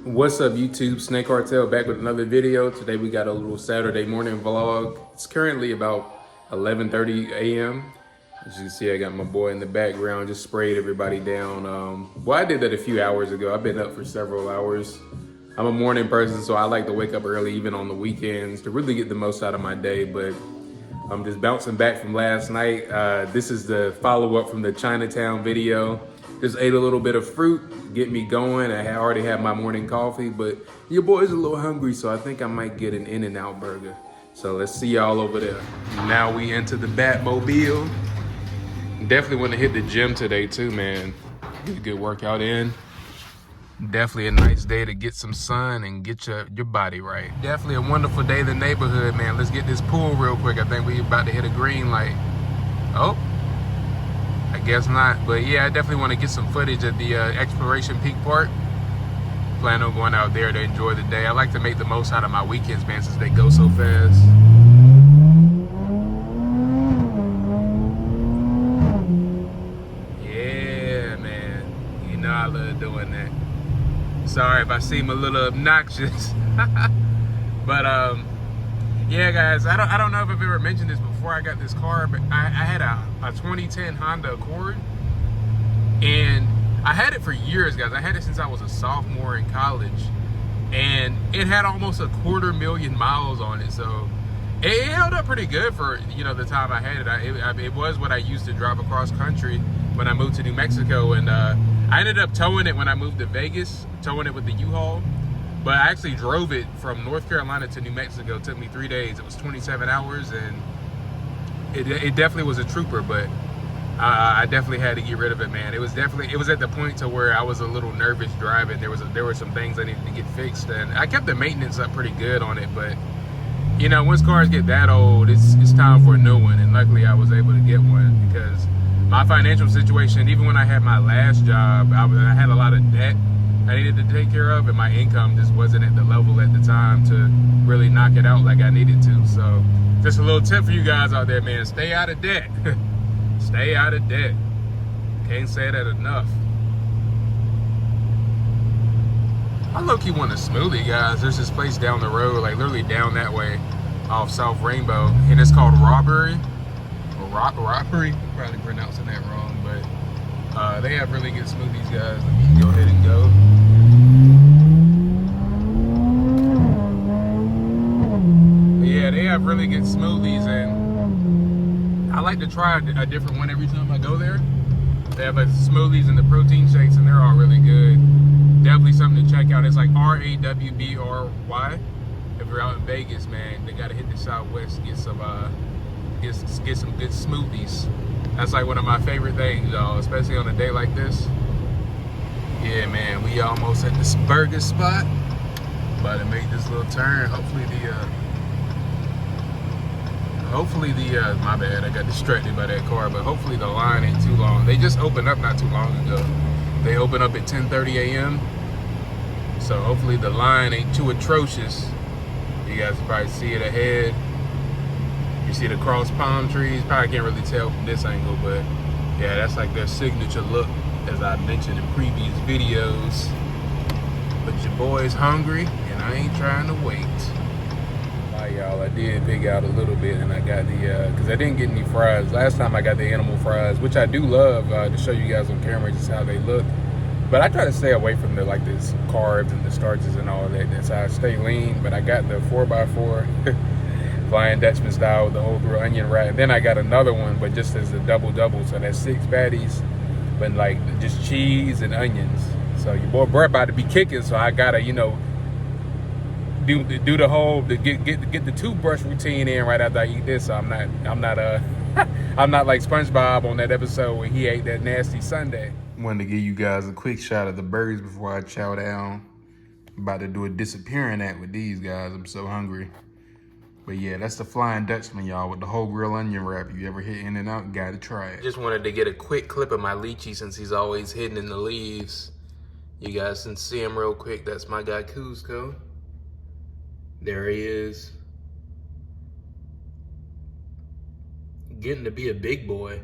What's up, YouTube? Snake Cartel back with another video. Today we got a little Saturday morning vlog. It's currently about 11:30 a.m. As you can see, I got my boy in the background, just sprayed everybody down. Well, I did that a few hours ago. I've been up for several hours. I'm a morning person, so I like to wake up early, even on the weekends, to really get the most out of my day. But I'm just bouncing back from last night. This is the follow-up from the Chinatown video. Just ate a little bit of fruit, get me going. I already had my morning coffee, but your boy's a little hungry, so I think I might get an In-N-Out burger. So let's see y'all over there. Now we enter the Batmobile. Definitely want to hit the gym today too, man. Get a good workout in. Definitely a nice day to get some sun and get your body right. Definitely a wonderful day in the neighborhood, man. Let's get this pool real quick. I think we about to hit a green light. Oh, I guess not. But yeah, I definitely want to get some footage at the Exploration Peak Park. Plan on going out there to enjoy the day. I like to make the most out of my weekends, man, since they go so fast. Yeah, man. You know I love doing that. Sorry if I seem a little obnoxious. But yeah, guys, I don't know if I've ever mentioned this before I got this car, but I had a 2010 Honda Accord, and I had it for years, guys. I had it since I was a sophomore in college, and it had almost 250,000 miles on it, so it held up pretty good for, you know, the time I had it. It was what I used to drive across country when I moved to New Mexico, and I ended up towing it when I moved to Vegas, towing it with the U-Haul. But I actually drove it from North Carolina to New Mexico. It took me 3 days. It was 27 hours, and it definitely was a trooper. But I definitely had to get rid of it, man. It was at the point to where I was a little nervous driving. There were some things I needed to get fixed, and I kept the maintenance up pretty good on it. But you know, once cars get that old, it's time for a new one. And luckily, I was able to get one because my financial situation, even when I had my last job, I had a lot of debt I needed to take care of, and my income just wasn't at the level at the time to really knock it out like I needed to. So just a little tip for you guys out there, man. Stay out of debt. Stay out of debt. Can't say that enough. I low-key want a smoothie, guys. There's this place down the road, like literally down that way off South Rainbow, and it's called Robbery. Or Robbery. I'm probably pronouncing that wrong, but they have really good smoothies, guys. Let me go ahead and go. But yeah, they have really good smoothies, and I like to try a different one every time I go there. They have smoothies and the protein shakes, and they're all really good. Definitely something to check out. It's like RAWBRY. If you're out in Vegas, man, they gotta hit the Southwest to get some good smoothies. That's like one of my favorite things, y'all, especially on a day like this. Yeah, man, we almost at this burger spot. About to make this little turn. Hopefully my bad, I got distracted by that car, but hopefully the line ain't too long. They just opened up not too long ago. They open up at 10:30 a.m. So hopefully the line ain't too atrocious. You guys can probably see it ahead. You see the cross palm trees. Probably can't really tell from this angle, but yeah, that's like their signature look, as I mentioned in previous videos. But your boy's hungry, and I ain't trying to wait. Alright, y'all, I did pig out a little bit, and I got the, because I didn't get any fries. Last time I got the animal fries, which I do love to show you guys on camera just how they look. But I try to stay away from the this carbs and the starches and all that. That's how I stay lean. But I got the 4x4 Flying Dutchman style with the whole grill onion wrap. And then I got another one, but just as a double, so that's 6 patties, but like just cheese and onions. So your boy Brett about to be kicking, so I gotta, you know, do the whole get the toothbrush routine in right after I eat this. So I'm not I'm not like SpongeBob on that episode where he ate that nasty sundae. Wanted to give you guys a quick shot of the burgers before I chow down. About to do a disappearing act with these guys. I'm so hungry. But yeah, that's the Flying Dutchman, y'all, with the whole grill onion wrap. If you ever hit In-N-Out, gotta try it. Just wanted to get a quick clip of my lychee since he's always hidden in the leaves. You guys can see him real quick. That's my guy Cusco. There he is. Getting to be a big boy.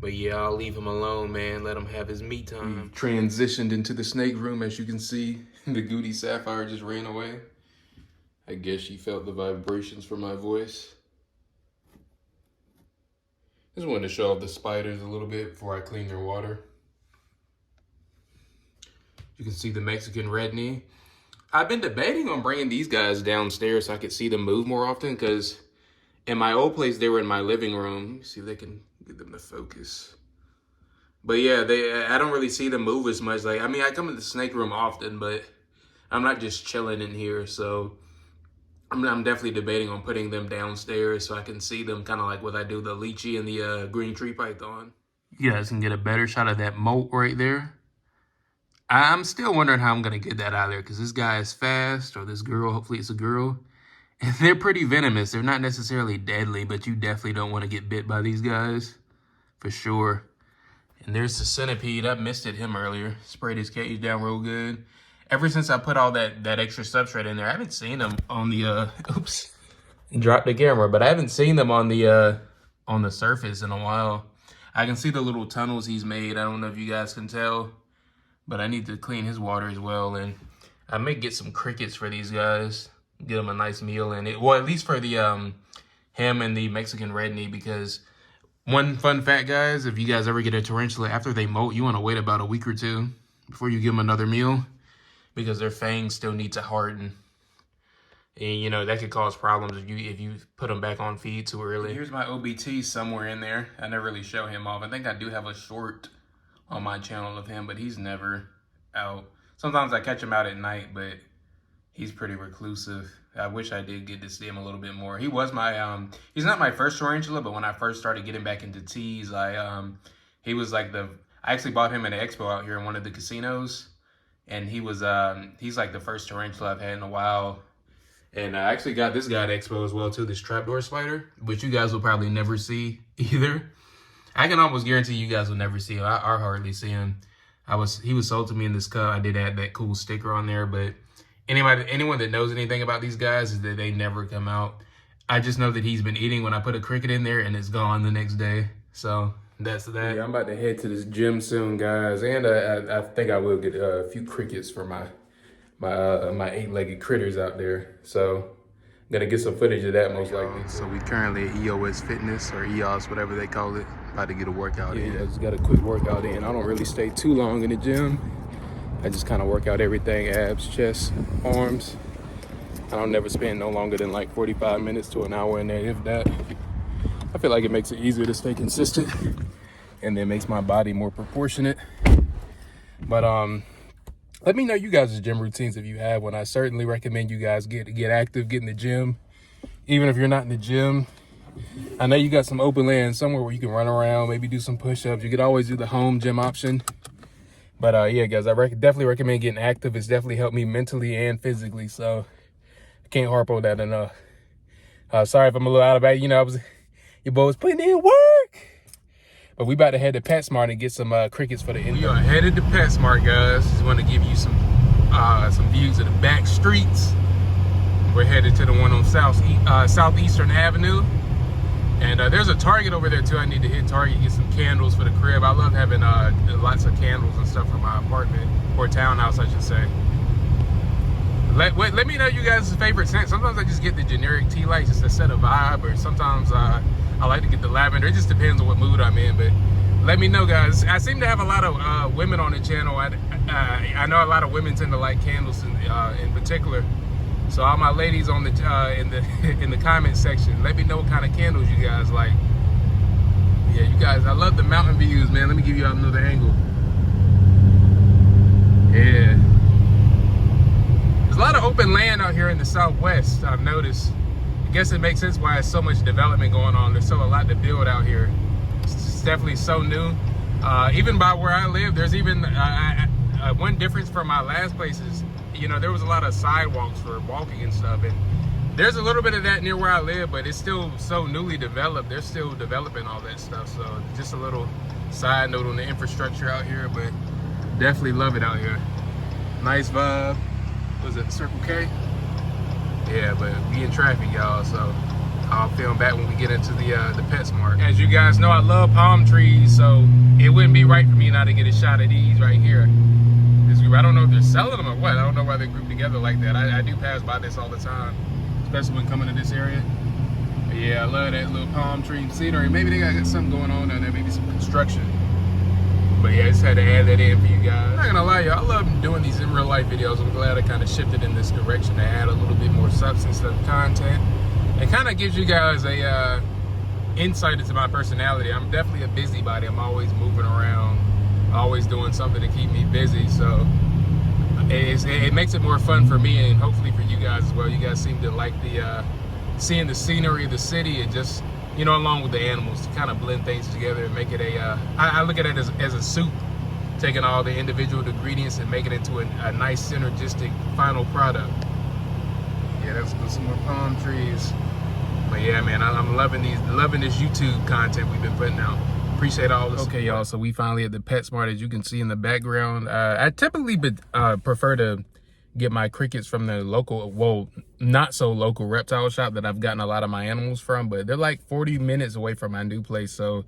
But yeah, I'll leave him alone, man. Let him have his me time. We've transitioned into the snake room, as you can see. The Goody Sapphire just ran away. I guess she felt the vibrations from my voice. Just wanted to show off the spiders a little bit before I clean their water. You can see the Mexican red knee. I've been debating on bringing these guys downstairs so I could see them move more often, because in my old place, they were in my living room. Let me see if they can get them to focus. But yeah, I don't really see them move as much. Like, I mean, I come in the snake room often, but I'm not just chilling in here. So I'm definitely debating on putting them downstairs so I can see them, kind of like what I do the lychee and the green tree python. You guys can get a better shot of that moat right there. I'm still wondering how I'm going to get that out of there, because this guy is fast, or this girl, hopefully it's a girl. And they're pretty venomous. They're not necessarily deadly, but you definitely don't want to get bit by these guys, for sure. And there's the centipede. I missed him earlier. Sprayed his cage down real good. Ever since I put all that extra substrate in there, I haven't seen them on the, oops, dropped the camera, but I haven't seen them on the surface in a while. I can see the little tunnels he's made. I don't know if you guys can tell, but I need to clean his water as well. And I may get some crickets for these guys, get them a nice meal in it. Well, at least for the him and the Mexican red knee, because one fun fact, guys, if you guys ever get a tarantula, after they molt, you want to wait about a week or two before you give them another meal, because their fangs still need to harden. And, you know, that could cause problems if you put them back on feed too early. Here's my OBT somewhere in there. I never really show him off. I think I do have a short on my channel of him, but he's never out. Sometimes I catch him out at night, but he's pretty reclusive. I wish I did get to see him a little bit more. He was my, he's not my first tarantula, but when I first started getting back into teas, he was like I actually bought him at an expo out here in one of the casinos. And he was, he's like the first tarantula I've had in a while. And I actually got this guy at expo as well too, this trapdoor spider, which you guys will probably never see either. I can almost guarantee you guys will never see him. I hardly see him. He was sold to me in this cup. I did add that cool sticker on there, but anyone that knows anything about these guys is that they never come out. I just know that he's been eating when I put a cricket in there and it's gone the next day. So that's that. Yeah, I'm about to head to this gym soon, guys. And I think I will get a few crickets for my 8-legged critters out there. So I'm gonna get some footage of that most likely. So we currently at EOS Fitness, or EOS, whatever they call it. About to get a workout in. I just got a quick workout in. I don't really stay too long in the gym. I just kind of work out everything: abs, chest, arms. I don't never spend no longer than like 45 minutes to an hour in there, if that. I feel like it makes it easier to stay consistent, and then makes my body more proportionate. But let me know you guys' gym routines if you have one. I certainly recommend you guys get active, get in the gym. Even if you're not in the gym, I know you got some open land somewhere where you can run around, maybe do some push-ups. You could always do the home gym option. But yeah, guys, I definitely recommend getting active. It's definitely helped me mentally and physically, so I can't harp on that enough. Sorry if I'm a little out of it. You know, your boy was putting in work. But we about to head to PetSmart and get some crickets for the end. We are headed to PetSmart, guys. Just want to give you some views of the back streets. We're headed to the one on Southeastern Avenue. And there's a Target over there too. I need to hit Target, get some candles for the crib. I love having lots of candles and stuff for my apartment, or townhouse, I should say. Let me know you guys' favorite scent. Sometimes I just get the generic tea light just to set a vibe, or sometimes I like to get the lavender. It just depends on what mood I'm in, but let me know, guys. I seem to have a lot of women on the channel. I know a lot of women tend to like candles in particular. So all my ladies on the in the comment section, let me know what kind of candles you guys like. Yeah, you guys, I love the mountain views, man. Let me give you another angle. Yeah. There's a lot of open land out here in the Southwest, I've noticed. I guess it makes sense why there's so much development going on. There's still a lot to build out here. It's definitely so new. Even by where I live, there's even one difference from my last place is, you know, there was a lot of sidewalks for walking and stuff, and there's a little bit of that near where I live, but it's still so newly developed. They're still developing all that stuff, so just a little side note on the infrastructure out here, but definitely love it out here. Nice vibe. Was it Circle K? Yeah, but we in traffic, y'all, so I'll film back when we get into the PetSmart. As you guys know, I love palm trees, so it wouldn't be right for me not to get a shot of these right here. I don't know if they're selling them or what. I don't know why they're grouped together like that. I do pass by this all the time, especially when coming to this area. But yeah, I love that little palm tree scenery. Maybe they got something going on down there, maybe some construction. But yeah, I just had to add that in for you guys. I'm not gonna lie, y'all, I love doing these in real life videos. I'm glad I kind of shifted in this direction to add a little bit more substance to the content. It kind of gives you guys a insight into my personality. I'm definitely a busybody. I'm always moving around, always doing something to keep me busy. So it makes it more fun for me, and hopefully for you guys as well. You guys seem to like the seeing the scenery of the city, and just, you know, along with the animals, to kind of blend things together and make it I look at it as a soup, taking all the individual ingredients and making it into a nice synergistic final product. Yeah, that's some more palm trees. But yeah, man, I'm loving this YouTube content we've been putting out. Appreciate all this. Okay, y'all, so we finally at the PetSmart, as you can see in the background. I typically prefer to get my crickets from the local, well, not so local reptile shop that I've gotten a lot of my animals from, but they're like 40 minutes away from my new place. So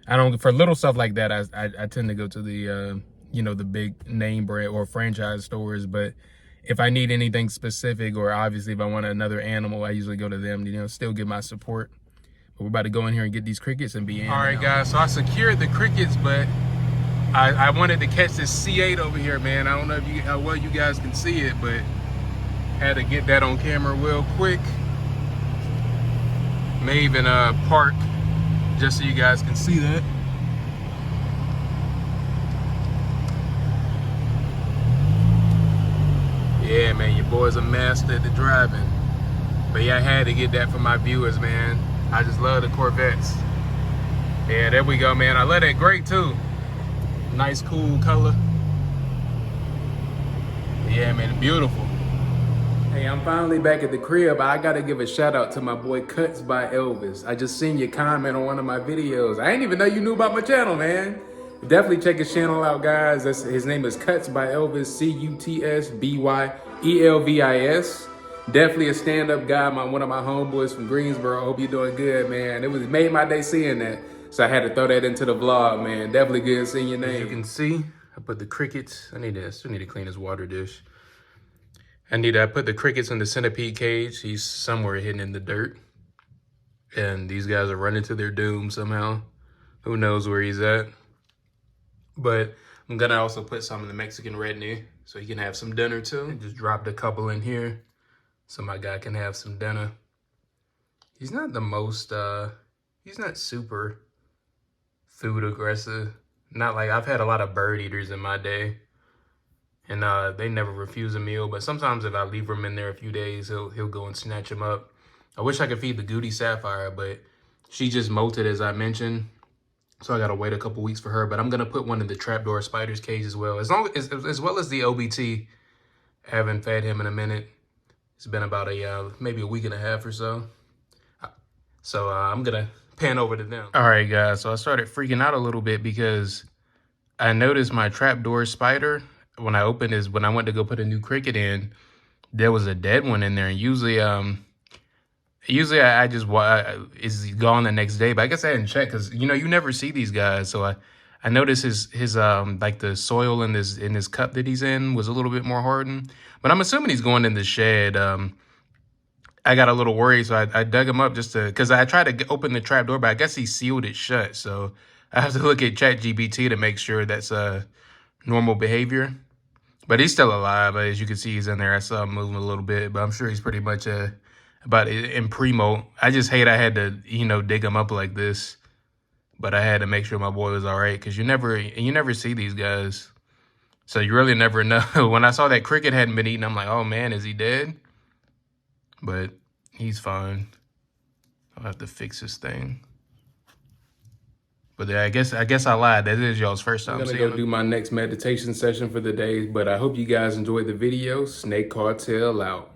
I don't, for little stuff like that, I tend to go to the, you know, the big name brand or franchise stores. But if I need anything specific, or obviously if I want another animal, I usually go to them, you know, still get my support. But we're about to go in here and get these crickets and be in. All right, guys, so I secured the crickets, but I wanted to catch this C8 over here, man. I don't know if how well you guys can see it, but had to get that on camera real quick. May even park just so you guys can see that. Yeah, man, your boy's a master at the driving. But yeah, I had to get that for my viewers, man. I just love the Corvettes. Yeah, there we go, man. I love that gray too. Nice, cool color. Yeah, man, beautiful. Hey, I'm finally back at the crib. I gotta give a shout out to my boy Cuts by Elvis. I just seen your comment on one of my videos. I didn't even know you knew about my channel, man. Definitely check his channel out, guys. His name is Cuts by Elvis, CUTSBYELVIS. Definitely a stand-up guy, one of my homeboys from Greensboro. Hope you're doing good, man. It made my day seeing that. So I had to throw that into the vlog, man. Definitely good seeing your name. As you can see, I put the crickets. I still need to clean this water dish. I put the crickets in the centipede cage. He's somewhere hidden in the dirt. And these guys are running to their doom somehow. Who knows where he's at. But I'm gonna also put some in the Mexican retinue so he can have some dinner too. And just dropped a couple in here so my guy can have some dinner. He's not the most, he's not super food aggressive. Not like, I've had a lot of bird eaters in my day, and they never refuse a meal. But sometimes if I leave him in there a few days, he'll go and snatch him up. I wish I could feed the Goody Sapphire, but she just molted, as I mentioned. So I gotta wait a couple weeks for her. But I'm gonna put one in the trapdoor spider's cage as well. As well as the OBT. I haven't fed him in a minute. It's been about maybe a week and a half or so. So I'm gonna pan over to them. All right, guys, so I started freaking out a little bit because I noticed my trapdoor spider, when I went to go put a new cricket in, there was a dead one in there. And usually I just, it's gone the next day, but I guess I didn't check because, you know, you never see these guys. So I noticed his like the soil in this cup that he's in was a little bit more hardened, but I'm assuming he's going in the shed. I got a little worried, so I dug him up just to, because I tried to open the trap door, but I guess he sealed it shut. So I have to look at ChatGPT to make sure that's normal behavior. But he's still alive. As you can see, he's in there. I saw him moving a little bit, but I'm sure he's pretty much about in primo. I just hate I had to, you know, dig him up like this. But I had to make sure my boy was all right, because you never see these guys. So you really never know. When I saw that cricket hadn't been eaten, I'm like, oh man, is he dead? But he's fine. I'll have to fix this thing. But I guess I lied. That is y'all's first time. I'm gonna go do my next meditation session for the day. But I hope you guys enjoyed the video. Snake Cartel out.